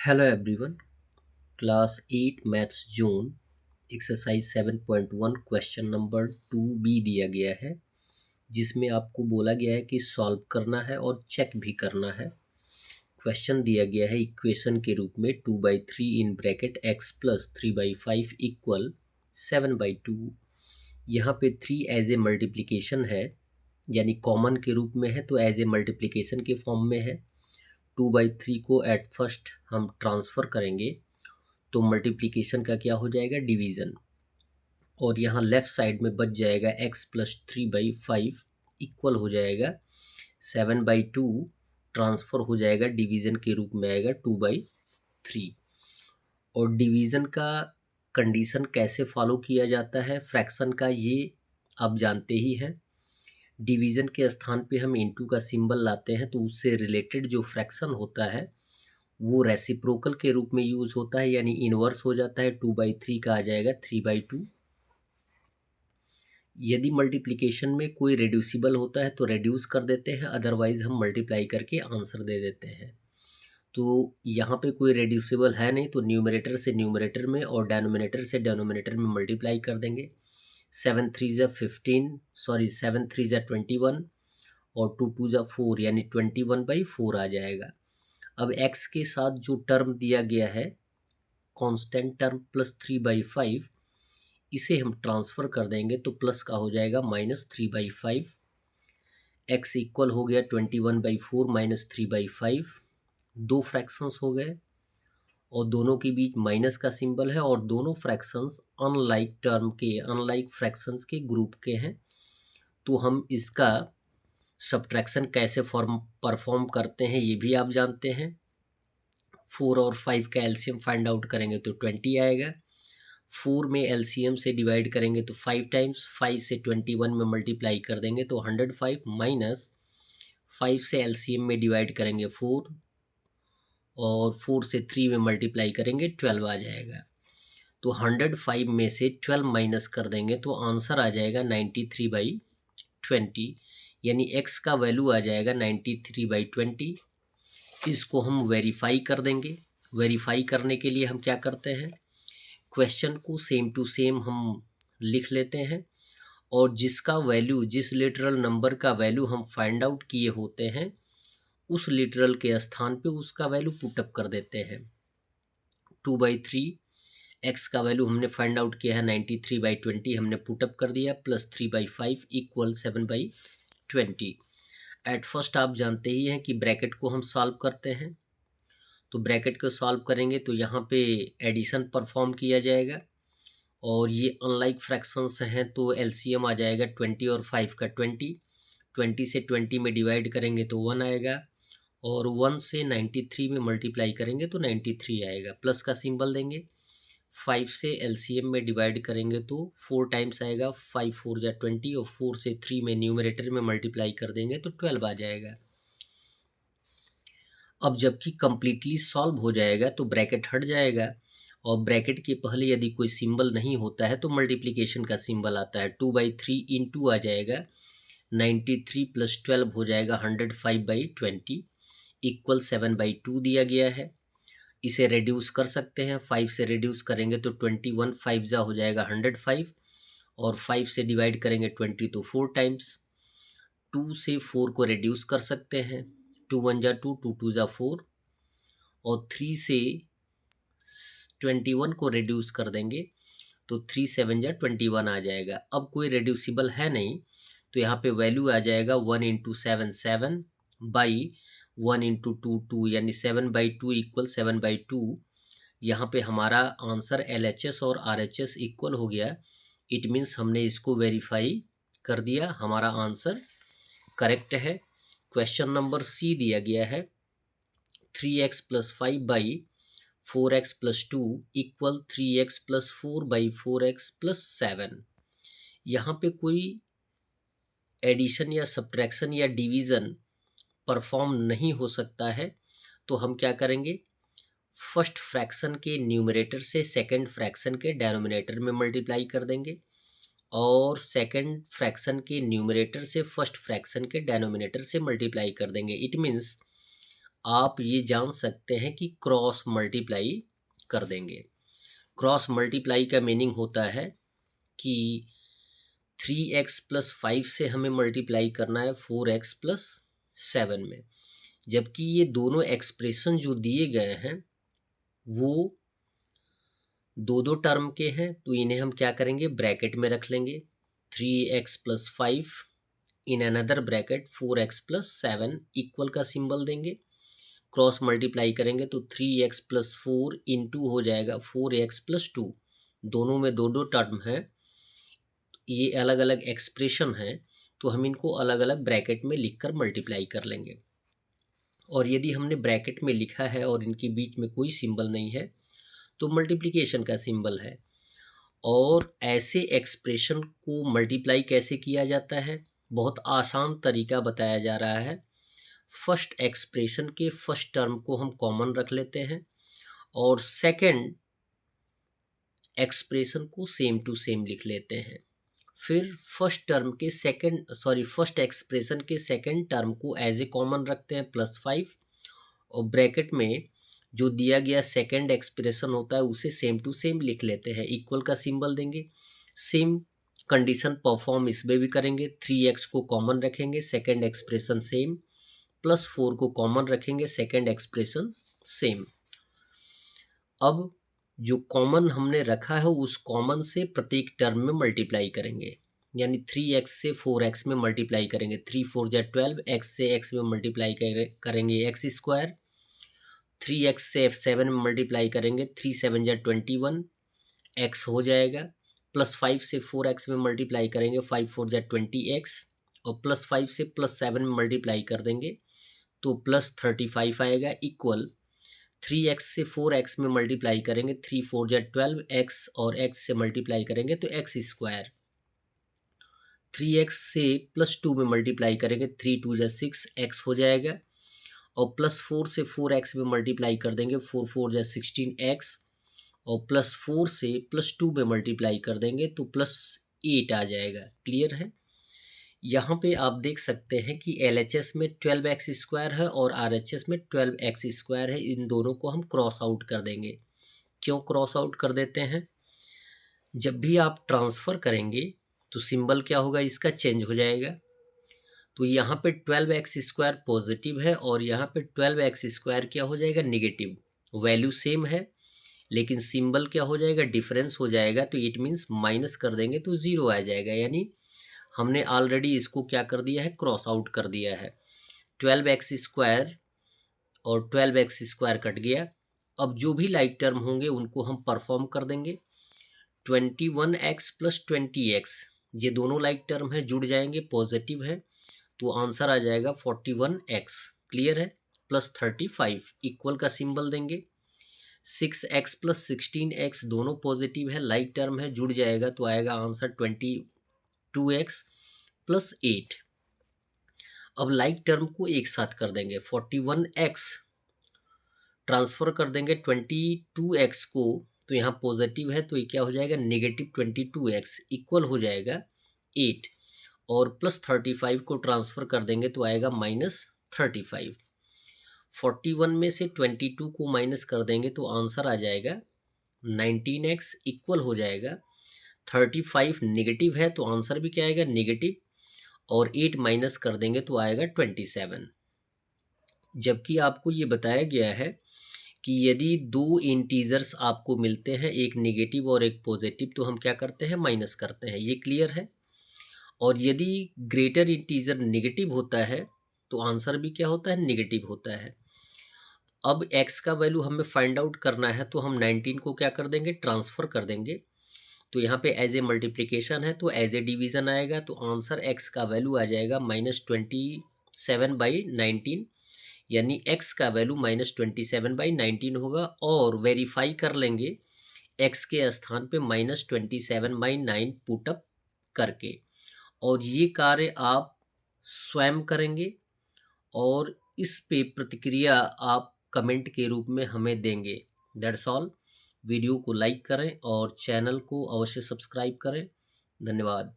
Hello everyone. Class 8 maths zone exercise 7.1 question number 2B दिया गया है, जिसमें आपको बोला गया है कि सॉल्व करना है और चेक भी करना है। क्वेश्चन दिया गया है इक्वेशन के रूप में 2/3 in bracket x plus 3/5 equal 7/2। यहाँ पे 3 एज ए मल्टीप्लिकेशन है, यानी कॉमन के रूप में है, तो एज ए मल्टीप्लिकेशन के फॉर्म में है। 2/3 को एट फर्स्ट हम ट्रांसफ़र करेंगे तो मल्टीप्लिकेशन का क्या हो जाएगा, डिवीज़न। और यहाँ लेफ़्ट साइड में बच जाएगा x प्लस 3/5 इक्वल हो जाएगा 7/2, ट्रांसफ़र हो जाएगा डिवीज़न के रूप में आएगा 2/3। और डिवीज़न का कंडीशन कैसे फॉलो किया जाता है फ्रैक्शन का, ये आप जानते ही हैं। डिवीज़न के स्थान पे हम इनटू का सिंबल लाते हैं, तो उससे रिलेटेड जो फ्रैक्शन होता है वो रेसिप्रोकल के रूप में यूज़ होता है, यानी इन्वर्स हो जाता है। 2/3 का आ जाएगा 3/2। यदि मल्टीप्लिकेशन में कोई रेड्यूसिबल होता है तो रेड्यूस कर देते हैं, अदरवाइज़ हम मल्टीप्लाई करके आंसर दे देते हैं। तो यहाँ पे कोई रेड्यूसिबल है नहीं, तो न्यूमरेटर से न्यूमरेटर में और डेनोमिनेटर से डेनोमिनेटर में मल्टीप्लाई कर देंगे। 7 3 ज़ा 21 और 2 2 ज़ा 4, यानी 21/4 आ जाएगा। अब x के साथ जो टर्म दिया गया है कांस्टेंट टर्म प्लस 3/5, इसे हम ट्रांसफ़र कर देंगे तो प्लस का हो जाएगा -3/5। x इक्वल हो गया 21/4 -3/5। दो फ्रैक्शंस हो गए और दोनों के बीच माइनस का सिंबल है, और दोनों फ्रैक्शंस अनलाइक फ्रैक्शंस के ग्रुप के हैं। तो हम इसका सब्ट्रैक्शन कैसे परफॉर्म करते हैं ये भी आप जानते हैं। 4 और 5 का एलसीएम फाइंड आउट करेंगे तो 20 आएगा। 4 में एलसीएम से डिवाइड करेंगे तो 5 टाइम्स, 5 से 21 में मल्टीप्लाई कर देंगे तो 105, माइनस 5 से एलसीएम में डिवाइड करेंगे 4, और 4 से 3 में मल्टीप्लाई करेंगे 12 आ जाएगा। तो 105 में से 12 माइनस कर देंगे तो आंसर आ जाएगा 93/20, यानी x का वैल्यू आ जाएगा 93/20। इसको हम वेरीफाई कर देंगे। वेरीफाई करने के लिए हम क्या करते हैं, क्वेश्चन को सेम टू सेम हम लिख लेते हैं, और जिसका वैल्यू, जिस लिटरल नंबर का वैल्यू हम फाइंड आउट किए होते हैं, उस लिटरल के स्थान पे उसका वैल्यू पुटअप कर देते हैं। 2/3 x का वैल्यू हमने फाइंड आउट किया है 93/20, हमने पुटअप कर दिया, प्लस 3/5 इक्वल 7/20। एट फर्स्ट आप जानते ही हैं कि ब्रैकेट को हम सॉल्व करते हैं, तो ब्रैकेट को सॉल्व करेंगे तो यहाँ पे एडिशन परफॉर्म किया जाएगा, और ये अनलाइक फ्रैक्शंस हैं तो एलसीएम आ जाएगा 20 और 5 का 20। 20 से 20 में डिवाइड करेंगे तो 1 आएगा, और 1 से 93 में मल्टीप्लाई करेंगे तो 93 आएगा। प्लस का सिंबल देंगे। 5 से एलसीएम में डिवाइड करेंगे तो 4 टाइम्स आएगा, 5 4 ज़ा 20, और 4 से 3 में न्यूमरेटर में मल्टीप्लाई कर देंगे तो 12 आ जाएगा। अब जबकि कम्प्लीटली सॉल्व हो जाएगा तो ब्रैकेट हट जाएगा, और ब्रैकेट के पहले यदि कोई सिंबल नहीं होता है तो मल्टीप्लिकेशन का सिंबल आता है। 2/3 इंटू आ जाएगा 93 प्लस 12 हो जाएगा 105/20 इक्वल 7/2 दिया गया है। इसे रेड्यूस कर सकते हैं, 5 से रेड्यूस करेंगे तो 21, 5 ज़ा हो जाएगा 105, और 5 से डिवाइड करेंगे 20 तो 4 टाइम्स। 2 से 4 को रेड्यूस कर सकते हैं, 2 1 ज़ा 2, 2 2 ज़ा 4, और 3 से 21 को रेड्यूस कर देंगे तो 3 7 ज़ा 21 आ जाएगा। अब कोई रेड्यूसिबल है नहीं, तो यहाँ पे वैल्यू आ जाएगा 1 इंटू 7 7 बाई 1 इंटू 2 2, यानी 7/2 इक्वल 7/2। यहाँ पे हमारा आंसर LHS और RHS इक्वल हो गया। इट मीन्स हमने इसको वेरीफाई कर दिया, हमारा आंसर करेक्ट है। क्वेश्चन नंबर C दिया गया है 3x plus 5/4x+2 equal 3x+4/4x+7। यहाँ पे कोई एडिशन या सब्ट्रैक्शन या डिवीज़न परफॉर्म नहीं हो सकता है, तो हम क्या करेंगे, फर्स्ट फ्रैक्शन के न्यूमरेटर से सेकंड फ्रैक्शन के डेनोमिनेटर में मल्टीप्लाई कर देंगे, और सेकंड फ्रैक्शन के न्यूमरेटर से फर्स्ट फ्रैक्शन के डेनोमिनेटर से मल्टीप्लाई कर देंगे। इट मीन्स आप ये जान सकते हैं कि क्रॉस मल्टीप्लाई कर देंगे। क्रॉस मल्टीप्लाई का मीनिंग होता है कि 3x+5 से हमें मल्टीप्लाई करना है 4x+7 में, जबकि ये दोनों एक्सप्रेशन जो दिए गए हैं वो दो दो टर्म के हैं, तो इन्हें हम क्या करेंगे, ब्रैकेट में रख लेंगे। 3x+5 in another bracket 4x+7 equal का सिंबल देंगे। क्रॉस मल्टीप्लाई करेंगे तो 3x+4 इंटू हो जाएगा 4x+2। दोनों में दो दो टर्म है, ये अलग अलग एक्सप्रेशन है, तो हम इनको अलग अलग ब्रैकेट में लिखकर मल्टीप्लाई कर लेंगे। और यदि हमने ब्रैकेट में लिखा है और इनके बीच में कोई सिंबल नहीं है तो मल्टीप्लिकेशन का सिंबल है। और ऐसे एक्सप्रेशन को मल्टीप्लाई कैसे किया जाता है, बहुत आसान तरीका बताया जा रहा है। फर्स्ट एक्सप्रेशन के फर्स्ट टर्म को हम कॉमन रख लेते हैं और सेकंड एक्सप्रेशन को सेम टू सेम लिख लेते हैं। फिर फर्स्ट एक्सप्रेशन के सेकंड टर्म को एज ए कॉमन रखते हैं +5 और ब्रैकेट में जो दिया गया सेकंड एक्सप्रेशन होता है उसे सेम टू सेम लिख लेते हैं, इक्वल का सिंबल देंगे। सेम कंडीशन परफॉर्म इसमें भी करेंगे। 3x को कॉमन रखेंगे, सेकंड एक्सप्रेशन सेम, +4 को कॉमन रखेंगे, सेकंड एक्सप्रेशन सेम। अब जो कॉमन हमने रखा है उस कॉमन से प्रत्येक टर्म में मल्टीप्लाई करेंगे, यानी 3x से 4x में मल्टीप्लाई करेंगे। 3 4 जा 12, x से x में मल्टीप्लाई करेंगे x²। 3x से 7 में मल्टीप्लाई करेंगे, 3 7 जा 21, x हो जाएगा। +5 से 4x में मल्टीप्लाई करेंगे, 5 4 जा 20x, और +5 से +7 में मल्टीप्लाई कर देंगे तो +35 आएगा, इक्वल 3x से 4x में मल्टीप्लाई करेंगे, 3 4 जा 12x, और x से मल्टीप्लाई करेंगे तो x²। 3x से +2 में मल्टीप्लाई करेंगे, 3 2 जा 6, x हो जाएगा। और +4 से 4x में मल्टीप्लाई कर देंगे, 4 4 जा 16x, और +4 से +2 में मल्टीप्लाई कर देंगे तो +8 आ जाएगा। क्लियर है। यहाँ पे आप देख सकते हैं कि LHS में 12x² है और RHS में 12x² है। इन दोनों को हम क्रॉस आउट कर देंगे। क्यों क्रॉस आउट कर देते हैं, जब भी आप ट्रांसफ़र करेंगे तो सिंबल क्या होगा, इसका चेंज हो जाएगा। तो यहाँ पे 12x² पॉजिटिव है और यहाँ पे 12x² क्या हो जाएगा, निगेटिव। वैल्यू सेम है लेकिन सिंबल क्या हो जाएगा, डिफरेंस हो जाएगा। तो इट मीन्स माइनस कर देंगे तो 0 आ जाएगा, यानी हमने ऑलरेडी इसको क्या कर दिया है, क्रॉस आउट कर दिया है। 12x² और 12x² कट गया। अब जो भी लाइक टर्म होंगे उनको हम परफॉर्म कर देंगे। 21x + 20x, ये दोनों लाइक टर्म है, जुड़ जाएंगे, पॉजिटिव है, तो आंसर आ जाएगा 41x। क्लियर है। +35 इक्वल का सिंबल देंगे। 6x + 16x दोनों पॉजिटिव है, लाइक टर्म है, जुड़ जाएगा तो आएगा आंसर 22x + 8। अब लाइक टर्म को एक साथ कर देंगे, 41x ट्रांसफ़र कर देंगे 22x को, तो यहाँ पॉजिटिव है तो ये क्या हो जाएगा, -22x, इक्वल हो जाएगा 8, और +35 को ट्रांसफ़र कर देंगे तो आएगा -35। 41 में से 22 को माइनस कर देंगे तो आंसर आ जाएगा 19x, इक्वल हो जाएगा 35। नेगेटिव है तो आंसर भी क्या आएगा, नेगेटिव, और 8 माइनस कर देंगे तो आएगा 27। जबकि आपको ये बताया गया है कि यदि दो इंटीजर्स आपको मिलते हैं, एक नेगेटिव और एक पॉजिटिव, तो हम क्या करते हैं, माइनस करते हैं। ये क्लियर है। और यदि ग्रेटर इंटीजर नेगेटिव होता है तो आंसर भी क्या होता है, नेगेटिव होता है। अब x का वैल्यू हमें फाइंड आउट करना है तो हम 19 को क्या कर देंगे, ट्रांसफ़र कर देंगे। तो यहाँ पे एज ए मल्टीप्लिकेशन है तो एज ए डिवीज़न आएगा, तो आंसर x का वैल्यू आ जाएगा -27/19, यानी x का वैल्यू -27/19 होगा। और वेरीफाई कर लेंगे x के स्थान पे -27/9 पुटअप करके। और ये कार्य आप स्वयं करेंगे और इस पे प्रतिक्रिया आप कमेंट के रूप में हमें देंगे। That's all. वीडियो को लाइक करें और चैनल को अवश्य सब्सक्राइब करें। धन्यवाद।